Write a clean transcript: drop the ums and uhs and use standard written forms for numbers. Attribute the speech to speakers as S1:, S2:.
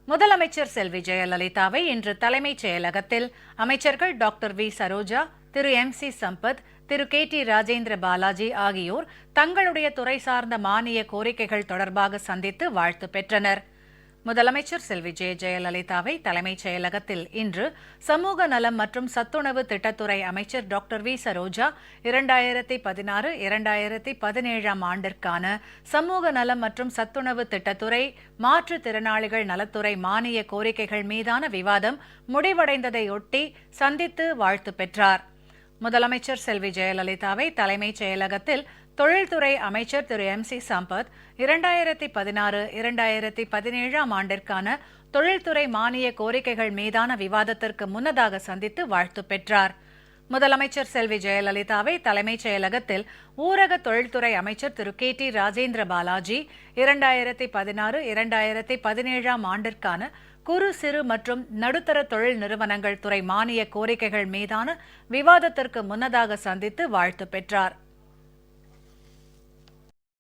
S1: முதலமைச்சர் செல்வி ஜெயலலிதாவை இன்று தலைமைச் செயலகத்தில் அமைச்சர்கள் டாக்டர் வி சரோஜா, திரு MC சம்பத், திரு KT ராஜேந்திர பாலாஜி ஆகியோர் தங்களுடைய துறை சார்ந்த மானிய கோரிக்கைகள் தொடர்பாக சந்தித்து வாழ்த்து பெற்றனர். முதலமைச்சர் செல்வி ஜெயலலிதாவை தலைமைச் செயலகத்தில் இன்று சமூக நலம் மற்றும் சத்துணவு திட்டத்துறை அமைச்சர் டாக்டர் வி சரோஜா 2016-2017 ஆண்டிற்கான சமூக நலம் மற்றும் சத்துணவு திட்டத்துறை, மாற்றுத்திறனாளிகள் நலத்துறை மானிய கோரிக்கைகள் மீதான விவாதம் முடிவடைந்ததையொட்டி சந்தித்து வாழ்த்து பெற்றார். முதலமைச்சர் செல்வி ஜெயலலிதாவை தலைமைச் செயலகத்தில் தொழில்துறை அமைச்சர் திரு MC சம்பத் 2016-2017 ஆண்டிற்கான தொழில்துறை மானிய கோரிக்கைகள் மீதான விவாதத்திற்கு முன்னதாக சந்தித்து வாழ்த்து பெற்றார். முதலமைச்சர் செல்வி ஜெயலலிதாவை தலைமைச் செயலகத்தில் ஊரக தொழில்துறை அமைச்சர் திரு KT ராஜேந்திர பாலாஜி 2016-2017 ஆண்டிற்கான குறு சிறு மற்றும் நடுத்தர தொழில் நிறுவனங்கள் துறை மானிய கோரிக்கைகள் மீதான விவாதத்திற்கு முன்னதாக சந்தித்து வாழ்த்து பெற்றார்.